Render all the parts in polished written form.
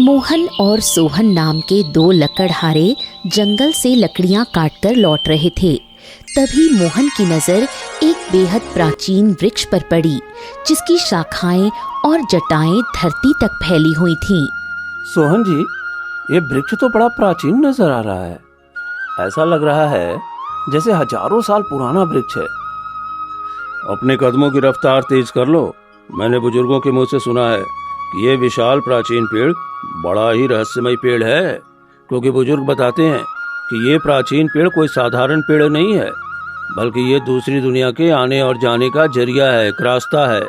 मोहन और सोहन नाम के दो लकड़हारे जंगल से लकड़ियां काटकर लौट रहे थे। तभी मोहन की नज़र एक बेहद प्राचीन वृक्ष पर पड़ी, जिसकी शाखाएं और जटाएं धरती तक फैली हुई थीं। सोहन जी, ये वृक्ष तो बड़ा प्राचीन नजर आ रहा है। ऐसा लग रहा है जैसे हजारों साल पुराना वृक्ष है। अपने कदमों की रफ्तार तेज कर लो। मैंने बुजुर्गों के मुंह से सुना है कि ये विशाल प्राचीन पेड़ बड़ा ही रहस्यमय पेड़ है, क्योंकि बुजुर्ग बताते हैं कि ये प्राचीन पेड़ कोई साधारण पेड़ नहीं है, बल्कि ये दूसरी दुनिया के आने और जाने का जरिया है, एक रास्ता है।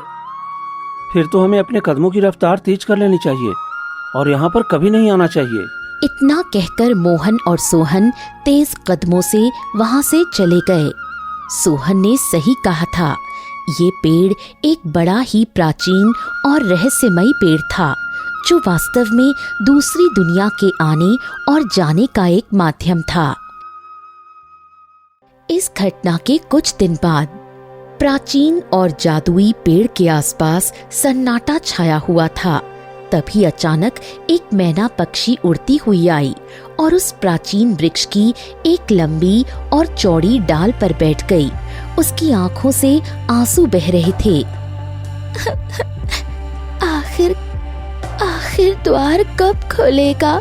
फिर तो हमें अपने कदमों की रफ्तार तेज कर लेनी चाहिए और यहाँ पर कभी नहीं आना चाहिए। इतना कहकर मोहन और सोहन तेज कदमों से वहां से चले गए। सोहन ने सही कहा था, ये पेड़ एक बड़ा ही प्राचीन और रहस्यमय पेड़ था, जो वास्तव में दूसरी दुनिया के आने और जाने का एक माध्यम था। इस घटना के कुछ दिन बाद प्राचीन और जादुई पेड़ के आसपास सन्नाटा छाया हुआ था। तभी अचानक एक मैना पक्षी उड़ती हुई आई और उस प्राचीन वृक्ष की एक लंबी और चौड़ी डाल पर बैठ गई। उसकी आंखों से आंसू बह रहे थे। आखिर द्वार कब खुलेगा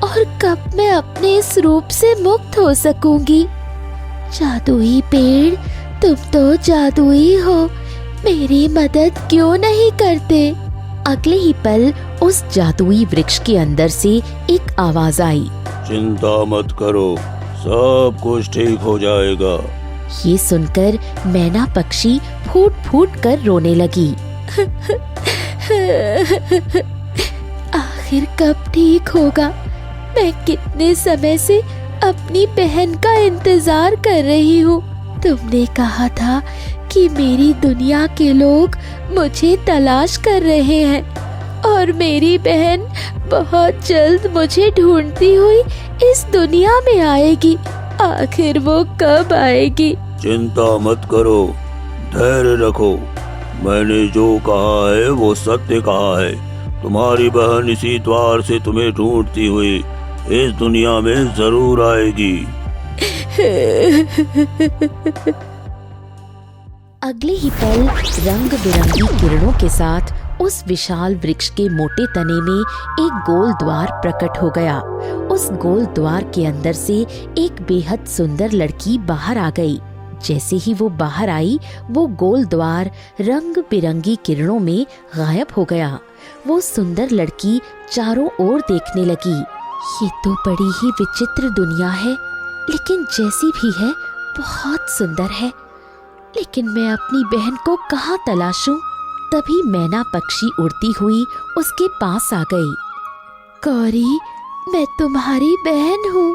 और कब मैं अपने इस रूप से मुक्त हो सकूंगी? जादुई पेड़, तुम तो जादुई हो, मेरी मदद क्यों नहीं करते? अगले ही पल उस जादुई वृक्ष के अंदर से एक आवाज आई, चिंता मत करो, सब कुछ ठीक हो जाएगा। ये सुनकर मैना पक्षी फूट फूट कर रोने लगी। आखिर कब ठीक होगा? मैं कितने समय से अपनी बहन का इंतजार कर रही हूँ। तुमने कहा था कि मेरी दुनिया के लोग मुझे तलाश कर रहे हैं और मेरी बहन बहुत जल्द मुझे ढूंढती हुई इस दुनिया में आएगी। आखिर वो कब आएगी? चिंता मत करो, धैर्य रखो। मैंने जो कहा है वो सत्य कहा है। तुम्हारी बहन इसी द्वार से तुम्हें ढूंढती हुई इस दुनिया में जरूर आएगी। अगले ही पल रंग बिरंगी किरणों के साथ उस विशाल वृक्ष के मोटे तने में एक गोल द्वार प्रकट हो गया। उस गोल द्वार के अंदर से एक बेहद सुंदर लड़की बाहर आ गई। जैसे ही वो बाहर आई, वो गोल द्वार रंग बिरंगी किरणों में गायब हो गया। वो सुंदर लड़की चारों ओर देखने लगी। ये तो बड़ी ही विचित्र दुनिया है, लेकिन जैसी भी है बहुत सुंदर है। लेकिन मैं अपनी बहन को कहाँ तलाशूं? तभी मैना पक्षी उड़ती हुई उसके पास आ गई। गौरी, मैं तुम्हारी बहन हूँ,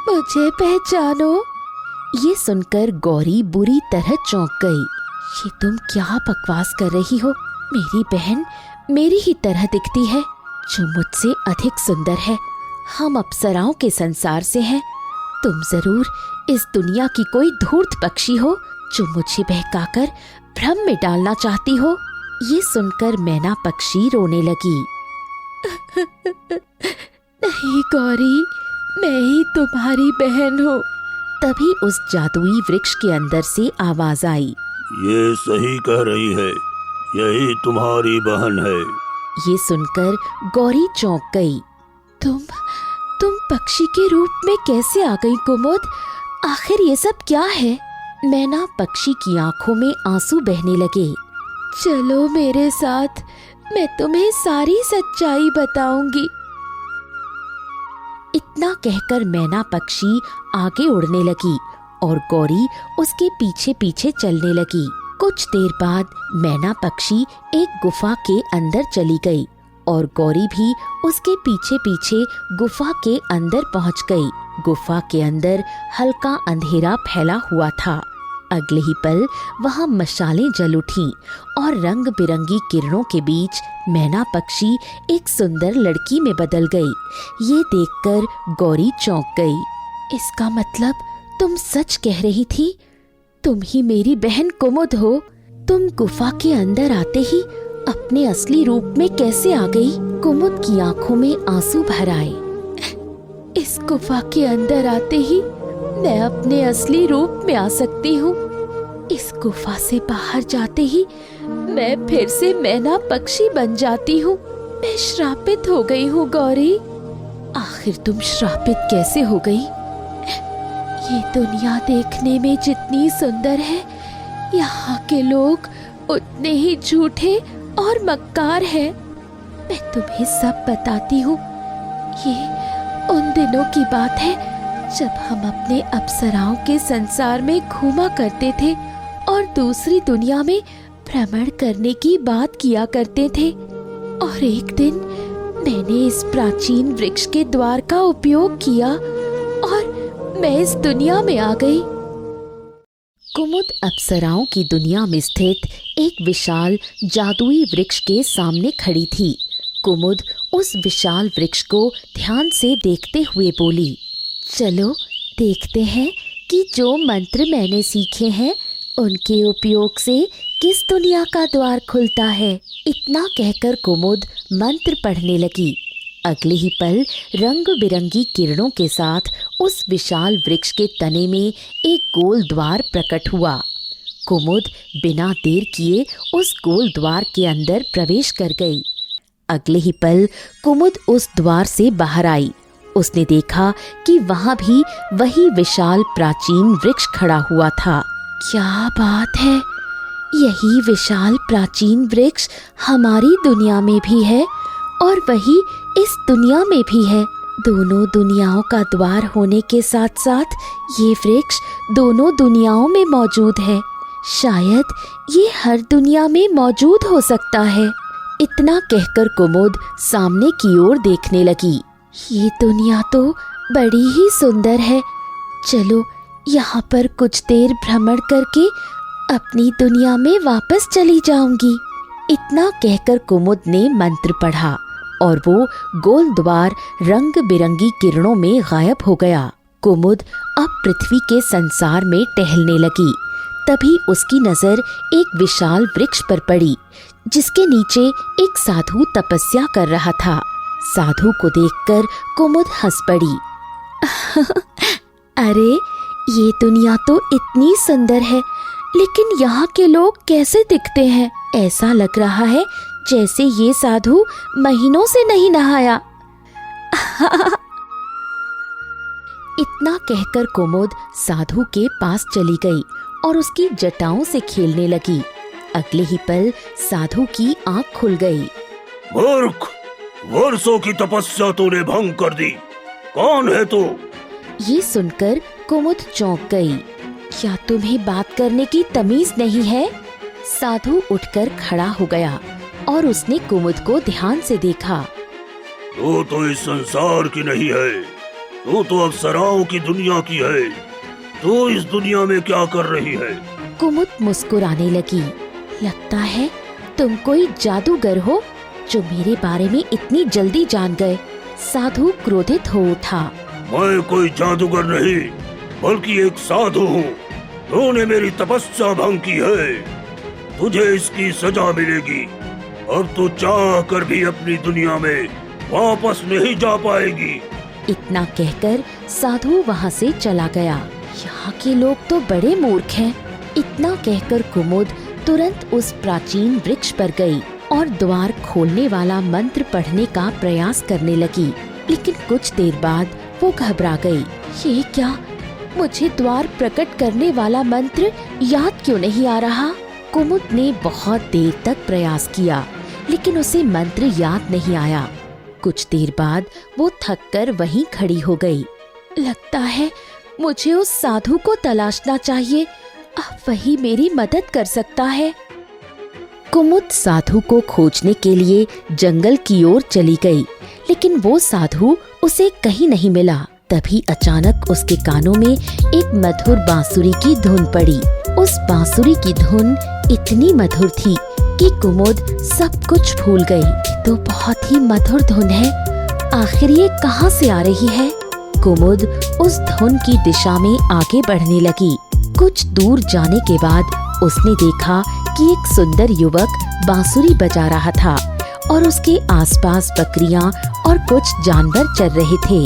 मुझे पहचानो। ये सुनकर गौरी बुरी तरह चौंक गई। ये तुम क्या बकवास कर रही हो? मेरी बहन मेरी ही तरह दिखती है, जो मुझसे अधिक सुंदर है। हम अप्सराओं के संसार से हैं। तुम जरूर इस दुनिया की कोई धूर्त पक्षी हो, जो मुझे बहकाकर भ्रम में डालना चाहती हो। ये सुनकर मैना पक्षी रोने लगी। नहीं गौरी, मैं ही तुम्हारी बहन हूँ। तभी उस जादुई वृक्ष के अंदर से आवाज आई, ये सही कह रही है, यही तुम्हारी बहन है। ये सुनकर गौरी चौंक गई। तुम पक्षी के रूप में कैसे आ गई कुमुद? आखिर ये सब क्या है? मैना पक्षी की आंखों में आंसू बहने लगे। चलो मेरे साथ, मैं तुम्हें सारी सच्चाई बताऊंगी। इतना कहकर मैना पक्षी आगे उड़ने लगी और गौरी उसके पीछे पीछे चलने लगी। कुछ देर बाद मैना पक्षी एक गुफा के अंदर चली गई और गौरी भी उसके पीछे पीछे गुफा के अंदर पहुंच गई। गुफा के अंदर हल्का अंधेरा फैला हुआ था। अगले ही पल वहां मशालें जल उठीं और रंग बिरंगी किरणों के बीच मैना पक्षी एक सुंदर लड़की में बदल गई। ये देखकर गौरी चौंक गई। इसका मतलब तुम सच कह रही थी? तुम ही मेरी बहन कुमुद हो। तुम गुफा के अंदर आते ही अपने असली रूप में कैसे आ गई? कुमुद की आंखों में आंसू भर आए। इस गुफा के अंदर आते ही मैं अपने असली रूप में आ सकती हूँ। इस गुफा से बाहर जाते ही मैं फिर से मैना पक्षी बन जाती हूँ। मैं श्रापित हो गई हूँ गौरी। आखिर तुम श्रापित कैसे हो गई? ये दुनिया देखने में जितनी सुंदर है, यहाँ के लोग उतने ही झूठे और मक्कार हैं। मैं तुम्हें सब बताती हूँ। ये उन दिनों की बात है जब हम अपने अप्सराओं के संसार में घूमा करते थे और दूसरी दुनिया में भ्रमण करने की बात किया करते थे। और एक दिन मैंने इस प्राचीन वृक्ष के द्वार का उपयोग किया और मैं इस दुनिया में आ गई। कुमुद अप्सराओं की दुनिया में स्थित एक विशाल जादुई वृक्ष के सामने खड़ी थी। कुमुद उस विशाल वृक्ष को ध्यान से देखते हुए बोली, चलो देखते हैं कि जो मंत्र मैंने सीखे हैं उनके उपयोग से किस दुनिया का द्वार खुलता है। इतना कहकर कुमुद मंत्र पढ़ने लगी। अगले ही पल रंग बिरंगी किरणों के साथ उस विशाल वृक्ष के तने में एक गोल द्वार प्रकट हुआ। कुमुद बिना देर किए उस गोल द्वार के अंदर प्रवेश कर गई। अगले ही पल कुमुद उस द्वार से बाहर आई। उसने देखा कि वहां भी वही विशाल प्राचीन वृक्ष खड़ा हुआ था। क्या बात है, यही विशाल प्राचीन वृक्ष हमारी दुनिया में भी है और वही इस दुनिया में भी है। दोनों दुनियाओं का द्वार होने के साथ साथ ये वृक्ष दोनों दुनियाओं में मौजूद है। शायद ये हर दुनिया में मौजूद हो सकता है। इतना कहकर कुमुद सामने की ओर देखने लगी। ये दुनिया तो बड़ी ही सुंदर है। चलो यहाँ पर कुछ देर भ्रमण करके अपनी दुनिया में वापस चली जाऊंगी। इतना कहकर कुमुद ने मंत्र पढ़ा और वो गोल द्वार रंग बिरंगी किरणों में गायब हो गया। कुमुद अब पृथ्वी के संसार में टहलने लगी। तभी उसकी नजर एक विशाल वृक्ष पर पड़ी जिसके नीचे एक साधु तपस्या कर रहा था। साधु को देखकर कुमुद हंस पड़ी। अरे ये दुनिया तो इतनी सुंदर है, लेकिन यहाँ के लोग कैसे दिखते हैं? ऐसा लग रहा है जैसे ये साधु महीनों से नहीं नहाया। इतना कहकर कुमुद साधु के पास चली गई और उसकी जटाओं से खेलने लगी। अगले ही पल साधु की आंख खुल गई। मूर्ख, वर्षों की तपस्या तूने भंग कर दी। कौन है तू? ये सुनकर कुमुद चौंक गई। क्या तुम्हें बात करने की तमीज नहीं है? साधु उठकर खड़ा हो गया और उसने कुमुद को ध्यान से देखा। तू तो इस संसार की नहीं है, तू तो अप्सराओं की दुनिया की है। तू इस दुनिया में क्या कर रही है? कुमुद मुस्कुराने लगी। लगता है तुम कोई जादूगर हो जो मेरे बारे में इतनी जल्दी जान गए। साधु क्रोधित हो उठा। मैं कोई जादूगर नहीं, बल्कि एक साधु हूँ। तूने मेरी तपस्या भंग की है, तुझे इसकी सजा मिलेगी। अब तू चाह कर भी अपनी दुनिया में वापस नहीं जा पाएगी। इतना कहकर साधु वहाँ से चला गया। यहाँ के लोग तो बड़े मूर्ख हैं। इतना कहकर कुमुद तुरंत उस प्राचीन वृक्ष पर गई और द्वार खोलने वाला मंत्र पढ़ने का प्रयास करने लगी। लेकिन कुछ देर बाद वो घबरा गई। ये क्या, मुझे द्वार प्रकट करने वाला मंत्र याद क्यों नहीं आ रहा? कुमुद ने बहुत देर तक प्रयास किया, लेकिन उसे मंत्र याद नहीं आया। कुछ देर बाद वो थककर वहीं खड़ी हो गई। लगता है मुझे उस साधु को तलाशना चाहिए, अब वही मेरी मदद कर सकता है। कुमुद साधु को खोजने के लिए जंगल की ओर चली गई, लेकिन वो साधु उसे कहीं नहीं मिला। तभी अचानक उसके कानों में एक मधुर बांसुरी की धुन पड़ी। उस बांसुरी की धुन इतनी मधुर थी कि कुमुद सब कुछ भूल गई। तो बहुत ही मधुर धुन है, आखिर ये कहाँ से आ रही है? कुमुद उस धुन की दिशा में आगे बढ़ने लगी। कुछ दूर जाने के बाद उसने देखा कि एक सुंदर युवक बांसुरी बजा रहा था और उसके आसपास बकरियां और कुछ जानवर चल रहे थे।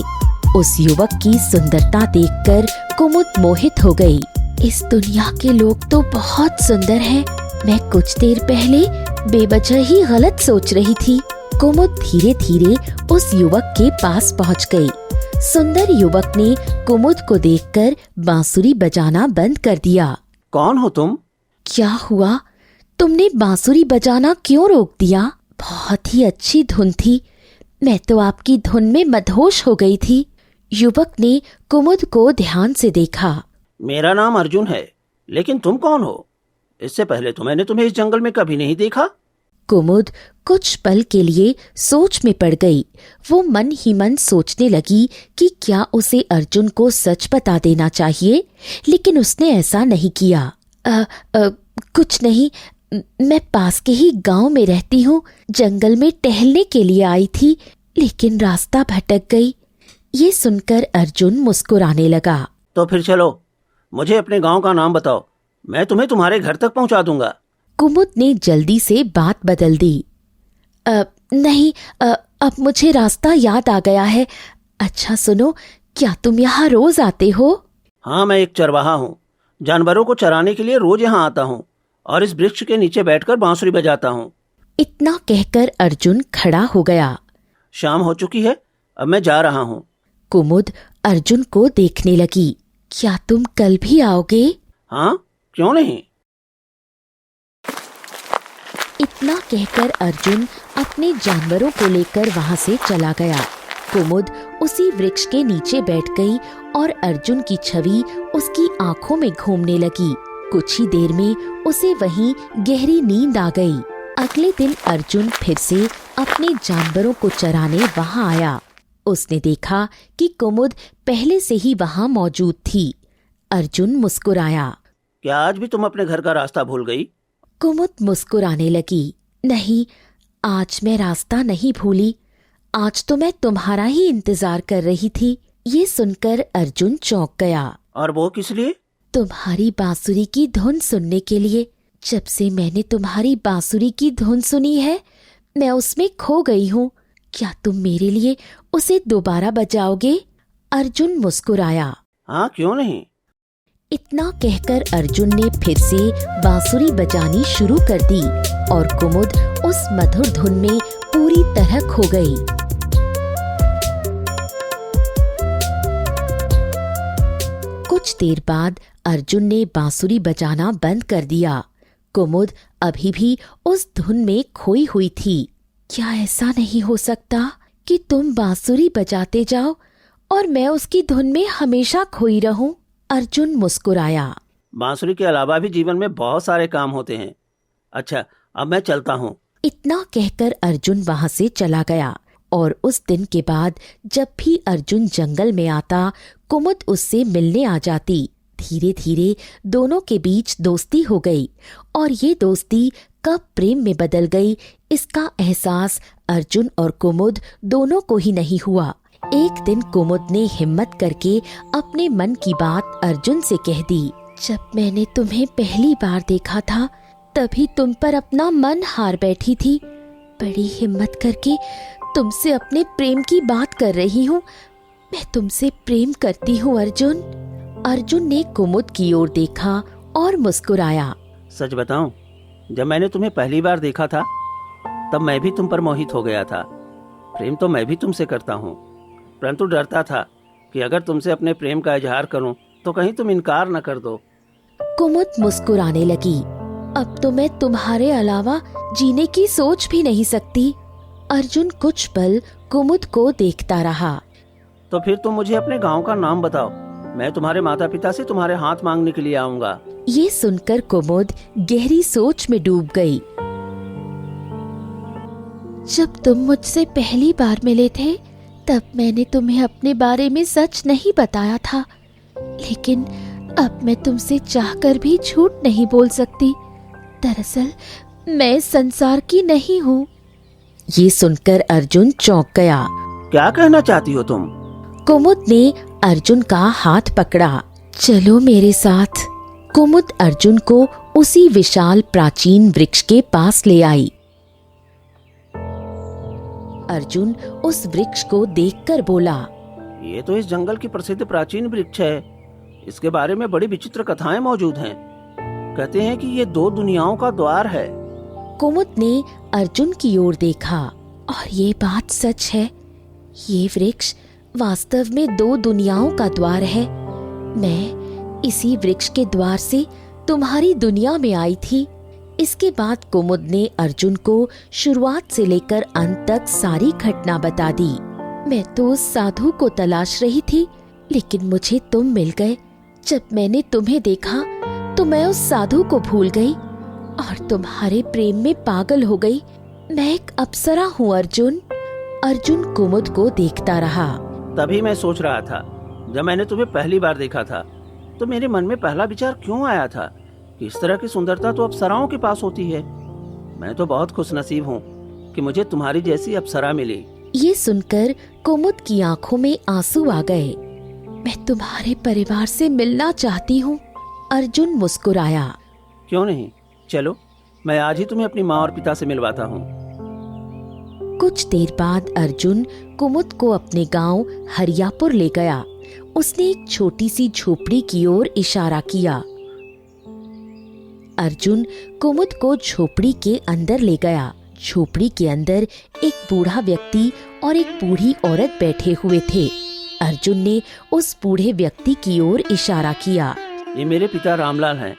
उस युवक की सुंदरता देखकर कुमुद मोहित हो गई। इस दुनिया के लोग तो बहुत सुंदर हैं। मैं कुछ देर पहले बेवजह ही गलत सोच रही थी। कुमुद धीरे धीरे उस युवक के पास पहुंच गई। सुंदर युवक ने कुमुद को देखकर बांसुरी बजाना बंद कर दिया। कौन हो तुम? क्या हुआ? तुमने बांसुरी बजाना क्यों रोक दिया? बहुत ही अच्छी धुन थी। मैं तो आपकी धुन में मदहोश हो गई थी। युवक ने कुमुद को ध्यान से देखा। मेरा नाम अर्जुन है, लेकिन तुम कौन हो? इससे पहले तो मैंने तुम्हें इस जंगल में कभी नहीं देखा। कुमुद कुछ पल के लिए सोच में पड़ गई। वो मन ही मन सोचने लगी कि क्या उसे अर्जुन को सच बता देना चाहिए, लेकिन उसने ऐसा नहीं किया। कुछ नहीं, मैं पास के ही गांव में रहती हूँ। जंगल में टहलने के लिए आई थी, लेकिन रास्ता भटक गई। ये सुनकर अर्जुन मुस्कुराने लगा। तो फिर चलो, मुझे अपने गांव का नाम बताओ, मैं तुम्हें तुम्हारे घर तक पहुंचा दूंगा। कुमुद ने जल्दी से बात बदल दी। नहीं, अब मुझे रास्ता याद आ गया है। अच्छा सुनो, क्या तुम यहाँ रोज आते हो? हाँ, मैं एक चरवाहा हूँ। जानवरों को चराने के लिए रोज यहाँ आता हूँ और इस वृक्ष के नीचे बैठकर बांसुरी बजाता हूँ। इतना कहकर अर्जुन खड़ा हो गया। शाम हो चुकी है, अब मैं जा रहा हूँ। कुमुद अर्जुन को देखने लगी। क्या तुम कल भी आओगे? हाँ, क्यों नहीं। इतना कहकर अर्जुन अपने जानवरों को लेकर वहां से चला गया। कुमुद उसी वृक्ष के नीचे बैठ गई और अर्जुन की छवि उसकी आंखों में घूमने लगी। कुछ ही देर में उसे वहीं गहरी नींद आ गई। अगले दिन अर्जुन फिर से अपने जानवरों को चराने वहां आया। उसने देखा कि कुमुद पहले से ही वहां मौजूद थी। अर्जुन मुस्कुराया। क्या आज भी तुम अपने घर का रास्ता भूल गई? कुमुद मुस्कुराने लगी। नहीं, आज मैं रास्ता नहीं भूली। आज तो मैं तुम्हारा ही इंतजार कर रही थी। ये सुनकर अर्जुन चौंक गया। और वो किस लिए? तुम्हारी बांसुरी की धुन सुनने के लिए। जब से मैंने तुम्हारी बांसुरी की धुन सुनी है, मैं उसमें खो गई हूँ। क्या तुम मेरे लिए उसे दोबारा बजाओगे? अर्जुन मुस्कुराया। हाँ, क्यों नहीं। इतना कहकर अर्जुन ने फिर से बांसुरी बजानी शुरू कर दी और कुमुद उस मधुर धुन में पूरी तरह खो गई। कुछ देर बाद अर्जुन ने बांसुरी बजाना बंद कर दिया। कुमुद अभी भी उस धुन में खोई हुई थी। क्या ऐसा नहीं हो सकता कि तुम बांसुरी बजाते जाओ और मैं उसकी धुन में हमेशा खोई रहूं? अर्जुन मुस्कुराया। बांसुरी के अलावा भी जीवन में बहुत सारे काम होते हैं। अच्छा, अब मैं चलता हूँ। इतना कहकर अर्जुन वहां से चला गया और उस दिन के बाद जब भी अर्जुन जंगल में आता, कुमुद उससे मिलने आ जाती। धीरे धीरे दोनों के बीच दोस्ती हो गई और ये दोस्ती कब प्रेम में बदल गई, इसका एहसास अर्जुन और कुमुद दोनों को ही नहीं हुआ। एक दिन कुमुद ने हिम्मत करके अपने मन की बात अर्जुन से कह दी। जब मैंने तुम्हें पहली बार देखा था, तभी तुम पर अपना मन हार बैठी थी। बड़ी हिम्मत करके तुमसे अपने प्रेम की बात कर रही हूँ। मैं तुमसे प्रेम करती हूँ अर्जुन। अर्जुन ने कुमुद की ओर देखा और मुस्कुराया। सच बताऊं, जब मैंने तुम्हें पहली बार देखा था, तब मैं भी तुम पर मोहित हो गया था। प्रेम तो मैं भी तुमसे करता हूँ, परंतु डरता था कि अगर तुमसे अपने प्रेम का इजहार करूं तो कहीं तुम इनकार न कर दो। कुमुद मुस्कुराने लगी। अब तो मैं तुम्हारे अलावा जीने की सोच भी नहीं सकती। अर्जुन कुछ पल कुमुद को देखता रहा। तो फिर तुम मुझे अपने गांव का नाम बताओ, मैं तुम्हारे माता पिता से तुम्हारे हाथ मांगने के लिए आऊंगा। ये सुनकर कुमुद गहरी सोच में डूब गई। जब तुम मुझसे पहली बार मिले थे, तब मैंने तुम्हें अपने बारे में सच नहीं बताया था, लेकिन अब मैं तुमसे चाहकर भी झूठ नहीं बोल सकती। दरअसल मैं संसार की नहीं हूँ। ये सुनकर अर्जुन चौंक गया। क्या कहना चाहती हो तुम? कुमुद ने अर्जुन का हाथ पकड़ा। चलो मेरे साथ। कुमुद अर्जुन को उसी विशाल प्राचीन वृक्ष के पास ले आई। अर्जुन उस वृक्ष को देखकर बोला, ये तो इस जंगल की प्रसिद्ध प्राचीन वृक्ष है। इसके बारे में बड़ी विचित्र कथाएं मौजूद हैं। कहते हैं कि ये दो दुनियाओं का द्वार है। कुमुद ने अर्जुन की ओर देखा और ये बात सच है। ये वृक्ष वास्तव में दो दुनियाओं का द्वार है। मैं इसी वृक्ष के द्वार से तुम्हारी दुनिया में आई थी। इसके बाद कुमुद ने अर्जुन को शुरुआत से लेकर अंत तक सारी घटना बता दी। मैं तो उस साधु को तलाश रही थी, लेकिन मुझे तुम मिल गए। जब मैंने तुम्हें देखा तो मैं उस साधु को भूल गई और तुम्हारे प्रेम में पागल हो गई। मैं एक अप्सरा हूँ अर्जुन। अर्जुन कुमुद को देखता रहा। तभी मैं सोच रहा था, जब मैंने तुम्हें पहली बार देखा था तो मेरे मन में पहला विचार क्यों आया था कि इस तरह की सुंदरता तो अप्सराओं के पास होती है। मैं तो बहुत खुशनसीब हूँ कि मुझे तुम्हारी जैसी अप्सरा मिली। ये सुनकर कुमुद की आंखों में आंसू आ गए। मैं तुम्हारे परिवार से मिलना चाहती हूँ। अर्जुन मुस्कुराया। क्यों नहीं, चलो मैं आज ही तुम्हें अपनी माँ और पिता से मिलवाता हूँ। कुछ देर बाद अर्जुन कुमुद को अपने गांव हरियापुर ले गया। उसने एक छोटी सी झोपड़ी की ओर इशारा किया। अर्जुन कुमुद को झोपड़ी के अंदर ले गया। झोपड़ी के अंदर एक बूढ़ा व्यक्ति और एक बूढ़ी औरत बैठे हुए थे। अर्जुन ने उस बूढ़े व्यक्ति की ओर इशारा किया। ये मेरे पिता रामलाल हैं।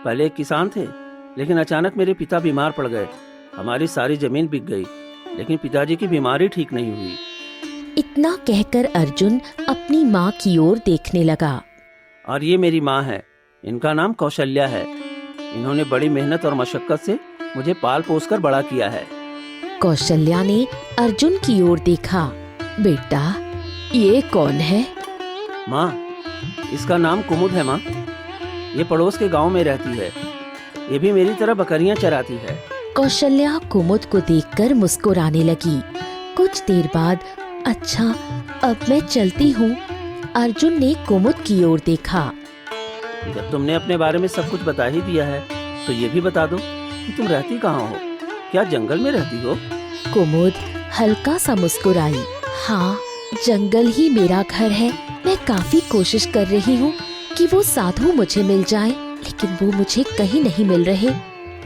पहले एक किसान थे, लेकिन अचानक मेरे पिता बीमार पड़ गए। हमारी सारी जमीन बिक गई, लेकिन पिताजी की बीमारी ठीक नहीं हुई। इतना कहकर अर्जुन अपनी माँ की ओर देखने लगा। और ये मेरी माँ है। इनका नाम कौशल्या है। इन्होंने बड़ी मेहनत और मशक्कत से मुझे पाल पोस कर बड़ा किया है। कौशल्या ने अर्जुन की ओर देखा। बेटा, ये कौन है? माँ, इसका नाम कुमुद है। माँ, ये पड़ोस के गांव में रहती है। ये भी मेरी तरह बकरियां चराती है। कौशल्या कुमुद को देखकर मुस्कुराने लगी। कुछ देर बाद, अच्छा, अब मैं चलती हूँ। अर्जुन ने कुमुद की ओर देखा। जब तुमने अपने बारे में सब कुछ बता ही दिया है, तो ये भी बता दो कि तुम रहती कहाँ हो। क्या जंगल में रहती हो? कुमुद हल्का सा मुस्कुराई। हाँ, जंगल ही मेरा घर है। मैं काफी कोशिश कर रही हूँ कि वो साधु मुझे मिल जाए, लेकिन वो मुझे कहीं नहीं मिल रहे।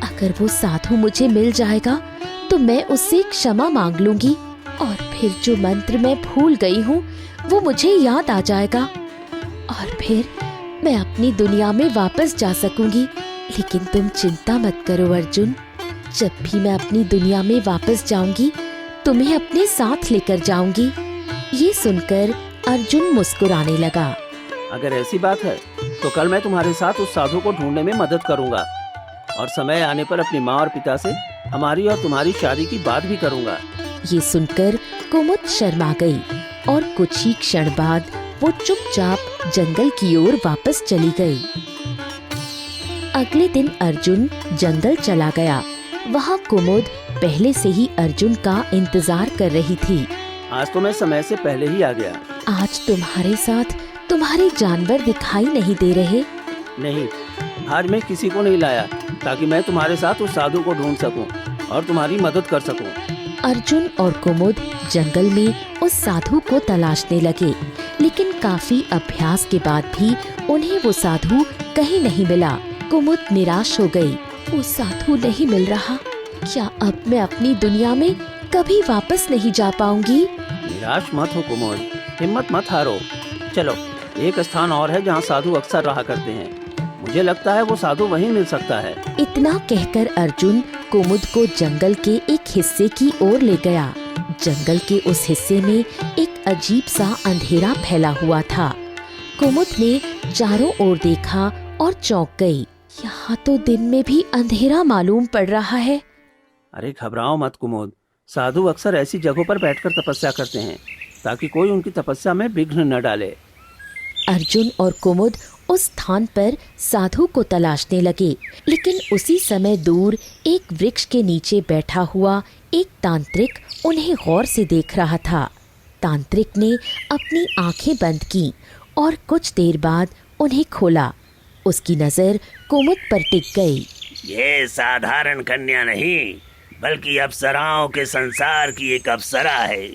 अगर वो साधु मुझे मिल जाएगा तो मैं उससे क्षमा मांग लूंगी और फिर जो मंत्र मैं भूल गई हूँ वो मुझे याद आ जाएगा और फिर मैं अपनी दुनिया में वापस जा सकूंगी। लेकिन तुम चिंता मत करो अर्जुन, जब भी मैं अपनी दुनिया में वापस जाऊंगी तुम्हें अपने साथ लेकर जाऊंगी। ये सुनकर अर्जुन मुस्कुराने लगा। अगर ऐसी बात है तो कल मैं तुम्हारे साथ उस साधु को ढूंढने में मदद करूंगा और समय आने पर अपनी माँ और पिता से हमारी और तुम्हारी शादी की बात भी करूंगा। ये सुनकर कुमुद शर्मा गई और कुछ ही क्षण बाद वो चुपचाप जंगल की ओर वापस चली गई। अगले दिन अर्जुन जंगल चला गया। वहाँ कुमुद पहले से ही अर्जुन का इंतजार कर रही थी। आज तो मैं समय से पहले ही आ गया। आज तुम्हारे साथ तुम्हारे जानवर दिखाई नहीं दे रहे। नहीं, आज मैं किसी को नहीं लाया ताकि मैं तुम्हारे साथ उस साधु को ढूंढ सकूं और तुम्हारी मदद कर सकूं। अर्जुन और कुमुद जंगल में उस साधु को तलाशने लगे, लेकिन काफी अभ्यास के बाद भी उन्हें वो साधु कहीं नहीं मिला। कुमुद निराश हो गई। वो साधु नहीं मिल रहा। क्या अब मैं अपनी दुनिया में कभी वापस नहीं जा पाऊंगी? निराश मत हो कुमुद, हिम्मत मत हारो। चलो, एक स्थान और है जहाँ साधु अक्सर रहा करते हैं। मुझे लगता है वो साधु वहीं मिल सकता है। इतना कहकर अर्जुन कुमुद को जंगल के एक हिस्से की ओर ले गया। जंगल के उस हिस्से में एक अजीब सा अंधेरा फैला हुआ था। कुमुद ने चारों ओर देखा और चौंक गई। यहाँ तो दिन में भी अंधेरा मालूम पड़ रहा है। अरे घबराओ मत कुमुद, साधु अक्सर ऐसी जगहों पर बैठकर तपस्या करते हैं ताकि कोई उनकी तपस्या में विघ्न न डाले। अर्जुन और कुमुद उस स्थान पर साधु को तलाशने लगे, लेकिन उसी समय दूर एक वृक्ष के नीचे बैठा हुआ एक तांत्रिक उन्हें गौर से देख रहा था। तांत्रिक ने अपनी आंखें बंद की और कुछ देर बाद उन्हें खोला। उसकी नजर कुमुद पर टिक गई। ये साधारण कन्या नहीं, बल्कि अप्सराओं के संसार की एक अप्सरा है,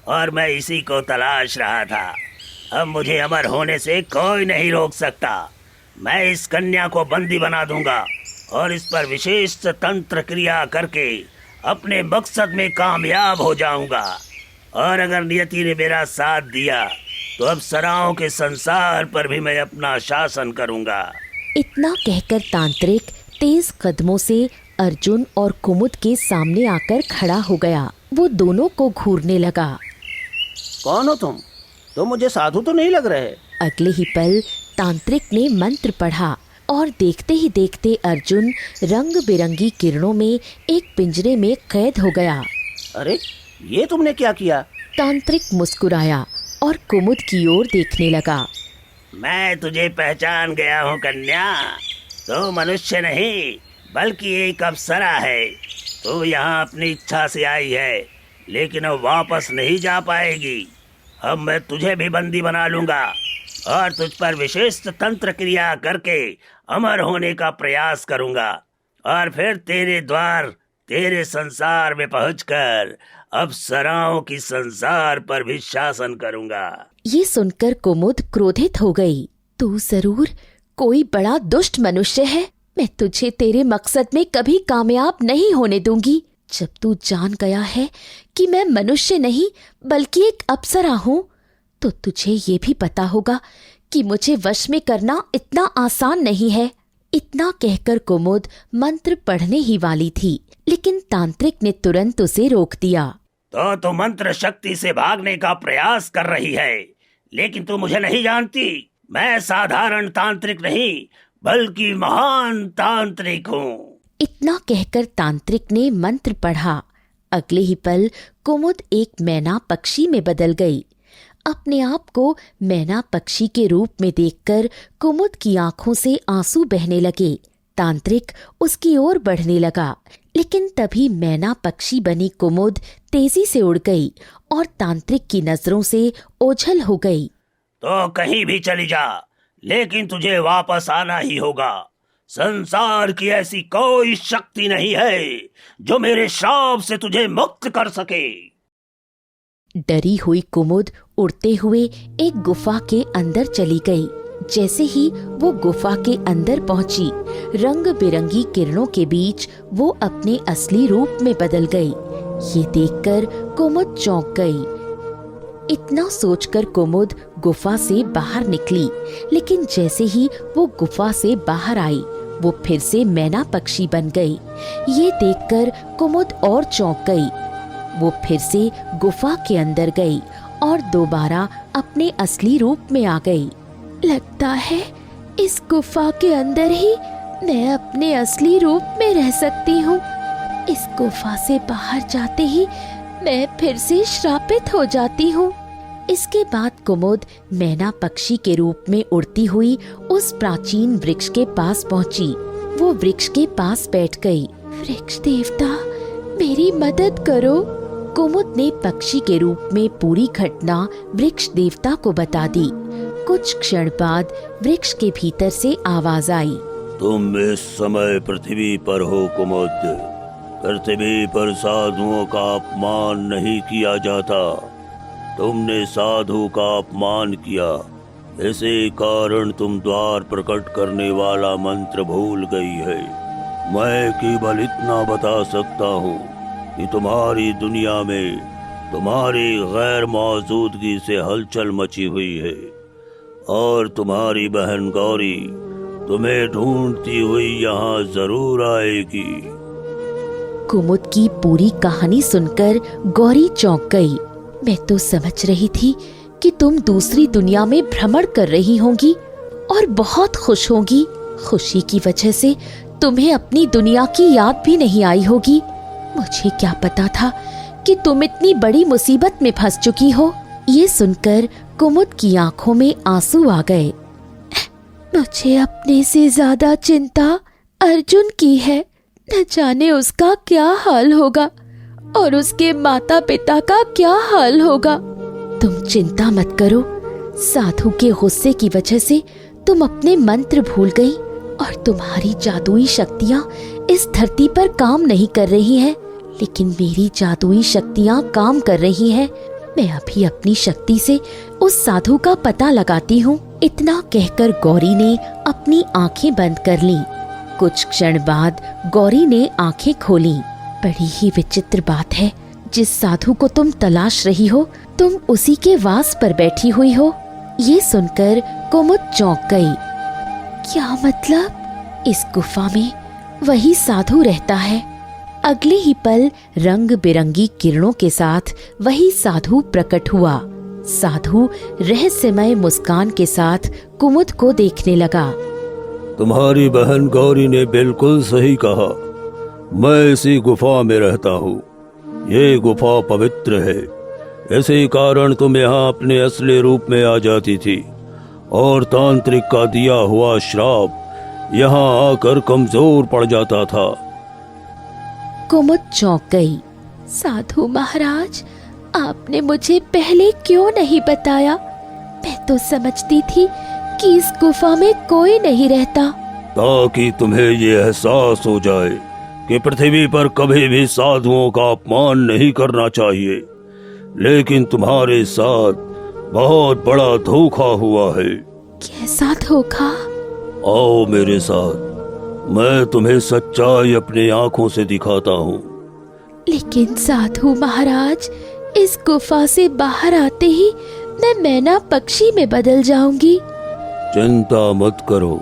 और मैं इसी को तलाश रहा था। अब मुझे अमर होने से कोई नहीं रोक सकता। मैं इस कन्या को बंदी बना दूंगा और इस पर विशेष तंत्र क्रिया करके अपने मकसद में कामयाब हो जाऊंगा। और अगर नियति ने मेरा साथ दिया तो अप्सराओं के संसार पर भी मैं अपना शासन करूंगा। इतना कहकर तांत्रिक तेज कदमों से अर्जुन और कुमुद के सामने आकर खड़ा हो गया। वो दोनों को घूरने लगा। कौन हो तुम? तो मुझे साधु तो नहीं लग रहे। अगले ही पल तांत्रिक ने मंत्र पढ़ा और देखते ही देखते अर्जुन रंग बिरंगी किरणों में एक पिंजरे में कैद हो गया। अरे ये तुमने क्या किया? तांत्रिक मुस्कुराया और कुमुद की ओर देखने लगा। मैं तुझे पहचान गया हूँ कन्या। तो मनुष्य नहीं बल्कि एक अप्सरा है। तू यहाँ अपनी इच्छा से आई है, लेकिन अब वापस नहीं जा पाएगी। अब मैं तुझे भी बंदी बना लूंगा और तुझ पर विशेष तंत्र क्रिया करके अमर होने का प्रयास करूंगा, और फिर तेरे द्वार तेरे संसार में पहुंचकर अप्सराओं की संसार पर भी शासन करूंगा। ये सुनकर कुमुद क्रोधित हो गई। तू जरूर कोई बड़ा दुष्ट मनुष्य है। मैं तुझे तेरे मकसद में कभी कामयाब नहीं होने दूंगी। जब तू जान गया है कि मैं मनुष्य नहीं बल्कि एक अप्सरा हूँ, तो तुझे ये भी पता होगा कि मुझे वश में करना इतना आसान नहीं है। इतना कहकर कुमुद मंत्र पढ़ने ही वाली थी, लेकिन तांत्रिक ने तुरंत उसे रोक दिया। तो तू मंत्र शक्ति से भागने का प्रयास कर रही है, लेकिन तू मुझे नहीं जानती। मैं साधारण तांत्रिक नहीं बल्कि महान तांत्रिक हूँ। इतना कहकर तांत्रिक ने मंत्र पढ़ा। अगले ही पल कुमुद एक मैना पक्षी में बदल गई। अपने आप को मैना पक्षी के रूप में देखकर कुमुद की आंखों से आंसू बहने लगे। तांत्रिक उसकी ओर बढ़ने लगा, लेकिन तभी मैना पक्षी बनी कुमुद तेजी से उड़ गई और तांत्रिक की नजरों से ओझल हो गई। तो कहीं भी चली जा, लेकिन तुझे वापस आना ही होगा। संसार की ऐसी कोई शक्ति नहीं है जो मेरे श्राप से तुझे मुक्त कर सके। डरी हुई कुमुद उड़ते हुए एक गुफा के अंदर चली गई। जैसे ही वो गुफा के अंदर पहुंची, रंग बिरंगी किरणों के बीच वो अपने असली रूप में बदल गई। ये देखकर कुमुद चौंक गई। इतना सोचकर कुमुद गुफा से बाहर निकली, लेकिन जैसे ही वो गुफा से बाहर आई, वो फिर से मैना पक्षी बन गई। ये देखकर कुमुद और चौंक गई। वो फिर से गुफा के अंदर गई और दोबारा अपने असली रूप में आ गई। लगता है इस गुफा के अंदर ही मैं अपने असली रूप में रह सकती हूँ। इस गुफा से बाहर जाते ही मैं फिर से श्रापित हो जाती हूँ। इसके बाद कुमुद मैना पक्षी के रूप में उड़ती हुई उस प्राचीन वृक्ष के पास पहुंची। वो वृक्ष के पास बैठ गई। वृक्ष देवता, मेरी मदद करो। कुमुद ने पक्षी के रूप में पूरी घटना वृक्ष देवता को बता दी। कुछ क्षण बाद वृक्ष के भीतर से आवाज आई। तुम इस समय पृथ्वी पर हो कुमुद। पृथ्वी पर साधुओं का अपमान नहीं किया जाता। तुमने साधु का अपमान किया, इसी कारण तुम द्वार प्रकट करने वाला मंत्र भूल गई है। मैं केवल इतना बता सकता हूँ कि तुम्हारी दुनिया में तुम्हारी गैर मौजूदगी से हलचल मची हुई है, और तुम्हारी बहन गौरी तुम्हें ढूंढती हुई यहाँ जरूर आएगी। कुमुद की पूरी कहानी सुनकर गौरी चौंक गई। मैं तो समझ रही थी कि तुम दूसरी दुनिया में भ्रमण कर रही होंगी और बहुत खुश होंगी। खुशी की वजह से तुम्हें अपनी दुनिया की याद भी नहीं आई होगी। मुझे क्या पता था कि तुम इतनी बड़ी मुसीबत में फंस चुकी हो। ये सुनकर कुमुद की आंखों में आंसू आ गए। मुझे अपने से ज्यादा चिंता अर्जुन की है। न जाने उसका क्या हाल होगा और उसके माता पिता का क्या हाल होगा। तुम चिंता मत करो। साधु के गुस्से की वजह से तुम अपने मंत्र भूल गई और तुम्हारी जादुई शक्तियाँ इस धरती पर काम नहीं कर रही हैं, लेकिन मेरी जादुई शक्तियाँ काम कर रही हैं। मैं अभी अपनी शक्ति से उस साधु का पता लगाती हूँ। इतना कहकर गौरी ने अपनी आंखें बंद कर लीं। कुछ क्षण बाद गौरी ने आंखें खोली। बड़ी ही विचित्र बात है, जिस साधु को तुम तलाश रही हो, तुम उसी के वास पर बैठी हुई हो। ये सुनकर कुमुद चौंक गई। क्या मतलब? इस गुफा में वही साधु रहता है। अगले ही पल रंग बिरंगी किरणों के साथ वही साधु प्रकट हुआ। साधु रहस्यमय मुस्कान के साथ कुमुद को देखने लगा। तुम्हारी बहन गौरी ने बिल्कुल सही कहा। मैं इसी गुफा में रहता हूँ। ये गुफा पवित्र है। इसी कारण तुम यहाँ अपने असली रूप में आ जाती थी और तांत्रिक का दिया हुआ श्राप यहाँ आकर कमजोर पड़ जाता था। कुमुद चौंक गई। साधु महाराज, आपने मुझे पहले क्यों नहीं बताया? मैं तो समझती थी कि इस गुफा में कोई नहीं रहता। ताकि तुम्हें ये एहसास हो जाए कि पृथ्वी पर कभी भी साधुओं का अपमान नहीं करना चाहिए। लेकिन तुम्हारे साथ बहुत बड़ा धोखा हुआ है। कैसा धोखा? आओ मेरे साथ, मैं तुम्हें सच्चाई अपनी आंखों से दिखाता हूँ। लेकिन साधु महाराज, इस गुफा से बाहर आते ही मैं मैना पक्षी में बदल जाऊंगी। चिंता मत करो,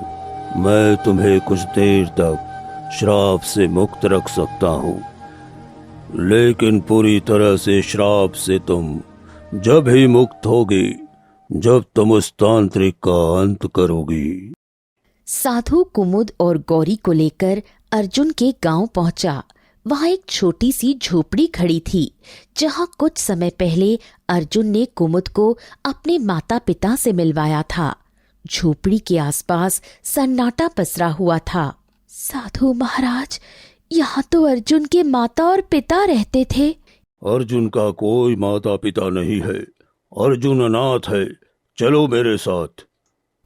मैं तुम्हें कुछ देर तक श्राप से मुक्त रख सकता हूँ। लेकिन पूरी तरह से श्राप से तुम जब ही मुक्त होगी जब तुम उस तांत्रिक का अंत करोगी। साधु कुमुद और गौरी को लेकर अर्जुन के गांव पहुंचा। वहां एक छोटी सी झोपड़ी खड़ी थी, जहां कुछ समय पहले अर्जुन ने कुमुद को अपने माता पिता से मिलवाया था। झोपड़ी के आसपास सन्नाटा पसरा हुआ था। साधु महाराज, यहाँ तो अर्जुन के माता और पिता रहते थे। अर्जुन का कोई माता पिता नहीं है। अर्जुन अनाथ है। चलो मेरे साथ।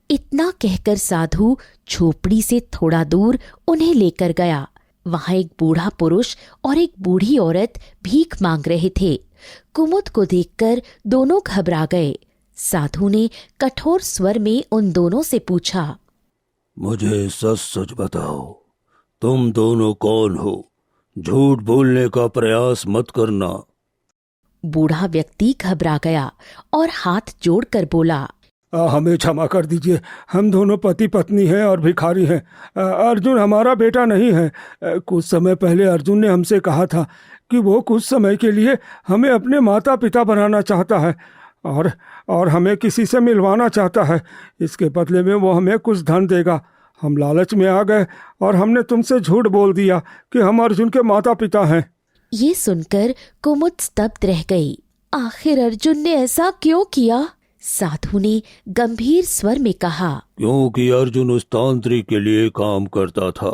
इतना कहकर साधु झोपड़ी से थोड़ा दूर उन्हें लेकर गया। वहां एक बूढ़ा पुरुष और एक बूढ़ी औरत भीख मांग रहे थे। कुमुद को देखकर दोनों घबरा गए। साधु ने कठोर स्वर में उन दोनों से पूछा, मुझे सच सच बताओ, तुम दोनों कौन हो? झूठ बोलने का प्रयास मत करना। बूढ़ा व्यक्ति घबरा गया और हाथ जोड़कर बोला, हमें क्षमा कर दीजिए। हम दोनों पति पत्नी हैं और भिखारी हैं। अर्जुन हमारा बेटा नहीं है। कुछ समय पहले अर्जुन ने हमसे कहा था कि वो कुछ समय के लिए हमें अपने माता पिता बनाना चाहता है और हमें किसी से मिलवाना चाहता है। इसके बदले में वो हमें कुछ धन देगा। हम लालच में आ गए और हमने तुमसे झूठ बोल दिया कि हम अर्जुन के माता पिता हैं। ये सुनकर कुमुद स्तब्ध रह गई। आखिर अर्जुन ने ऐसा क्यों किया? साधु ने गंभीर स्वर में कहा, क्योंकि अर्जुन उस तांत्रिक के लिए काम करता था।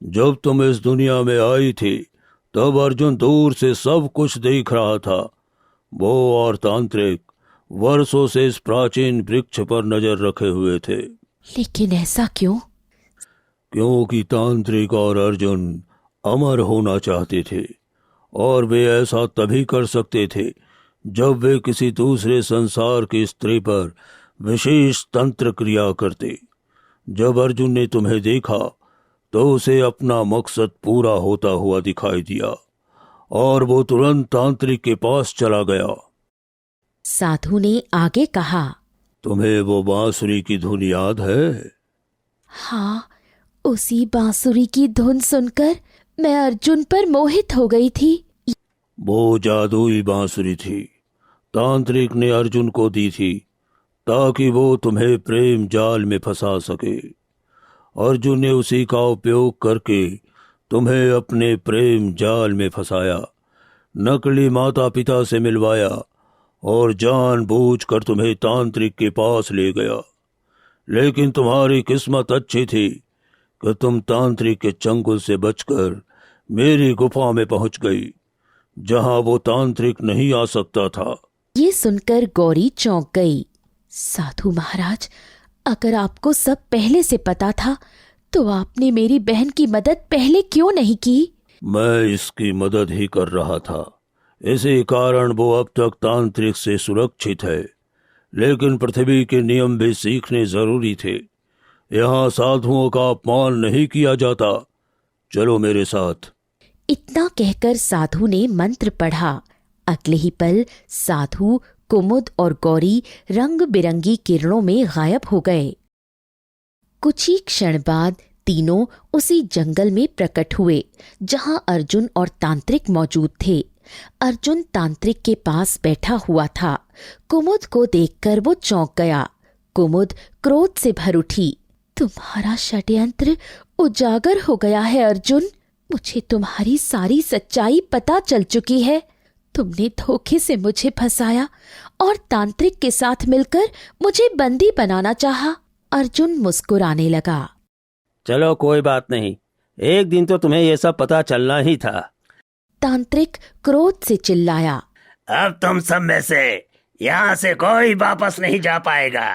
जब तुम इस दुनिया में आई थी तब अर्जुन दूर से सब कुछ देख रहा था। वो और तांत्रिक वर्षों से इस प्राचीन वृक्ष पर नजर रखे हुए थे। लेकिन ऐसा क्यों? क्योंकि तांत्रिक और अर्जुन अमर होना चाहते थे और वे ऐसा तभी कर सकते थे जब वे किसी दूसरे संसार की स्त्री पर विशेष तंत्र क्रिया करते। जब अर्जुन ने तुम्हें देखा तो उसे अपना मकसद पूरा होता हुआ दिखाई दिया और वो तुरंत तांत्रिक के पास चला गया। साधु ने आगे कहा, तुम्हें वो बांसुरी की धुन याद है? हाँ, उसी बांसुरी की धुन सुनकर मैं अर्जुन पर मोहित हो गई थी। वो जादुई बांसुरी थी। तांत्रिक ने अर्जुन को दी थी ताकि वो तुम्हें प्रेम जाल में फंसा सके। अर्जुन ने उसी का उपयोग करके तुम्हें अपने प्रेम जाल में फंसाया, नकली माता पिता से मिलवाया और जानबूझकर तुम्हें तांत्रिक के पास ले गया। लेकिन तुम्हारी किस्मत अच्छी थी कि तुम तांत्रिक के चंगुल से बचकर मेरी गुफा में पहुंच गई, जहां वो तांत्रिक नहीं आ सकता था। ये सुनकर गौरी चौंक गई। साधु महाराज, अगर आपको सब पहले से पता था तो आपने मेरी बहन की मदद पहले क्यों नहीं की? मैं इसकी मदद ही कर रहा था, इसी कारण वो अब तक तांत्रिक से सुरक्षित है। लेकिन पृथ्वी के नियम भी सीखने जरूरी थे। यहाँ साधुओं का अपमान नहीं किया जाता। चलो मेरे साथ। इतना कहकर साधु ने मंत्र पढ़ा। अगले ही पल साधु, कुमुद और गौरी रंग बिरंगी किरणों में गायब हो गए। कुछ ही क्षण बाद तीनों उसी जंगल में प्रकट हुए जहां अर्जुन और तांत्रिक मौजूद थे। अर्जुन तांत्रिक के पास बैठा हुआ था। कुमुद को देखकर वो चौंक गया। कुमुद क्रोध से भर उठी। तुम्हारा षड्यंत्र उजागर हो गया है अर्जुन। मुझे तुम्हारी सारी सच्चाई पता चल चुकी है। तुमने धोखे से मुझे फंसाया और तांत्रिक के साथ मिलकर मुझे बंदी बनाना चाहा। अर्जुन मुस्कुराने लगा। चलो कोई बात नहीं, एक दिन तो तुम्हें ये सब पता चलना ही था। तांत्रिक क्रोध से चिल्लाया। अब तुम सब में से यहाँ से कोई वापस नहीं जा पाएगा।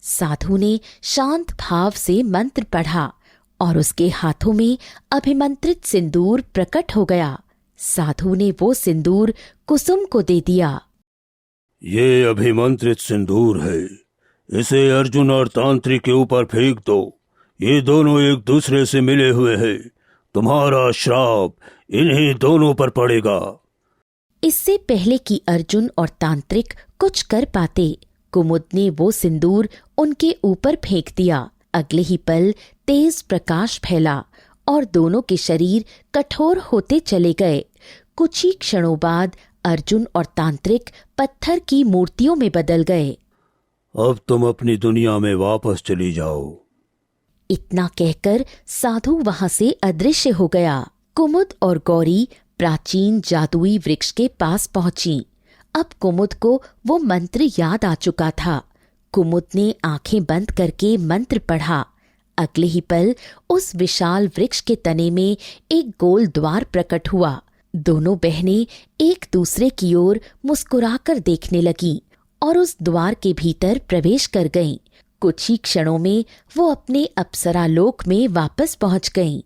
साधु ने शांत भाव से मंत्र पढ़ा और उसके हाथों में अभिमंत्रित सिंदूर प्रकट हो गया। साधु ने वो सिंदूर कुसुम को दे दिया। ये अभिमंत्रित सिंदूर है, इसे अर्जुन और तांत्रिक के ऊपर फेंक दो। ये दोनों एक दूसरे से मिले हुए हैं। तुम्हारा श्राप इन्हीं दोनों पर पड़ेगा। इससे पहले कि अर्जुन और तांत्रिक कुछ कर पाते, कुमुद ने वो सिंदूर उनके ऊपर फेंक दिया। अगले ही पल तेज प्रकाश फैला और दोनों के शरीर कठोर होते चले गए। कुछ ही क्षणों बाद अर्जुन और तांत्रिक पत्थर की मूर्तियों में बदल गए। अब तुम अपनी दुनिया में वापस चली जाओ। इतना कहकर साधु वहां से अदृश्य हो गया। कुमुद और गौरी प्राचीन जादुई वृक्ष के पास पहुंची। अब कुमुद को वो मंत्र याद आ चुका था। कुमुद ने आंखें बंद करके मंत्र पढ़ा। अगले ही पल उस विशाल वृक्ष के तने में एक गोल द्वार प्रकट हुआ। दोनों बहनें एक दूसरे की ओर मुस्कुराकर देखने लगी और उस द्वार के भीतर प्रवेश कर गईं। कुछ ही क्षणों में वो अपने अप्सरा लोक में वापस पहुंच गईं।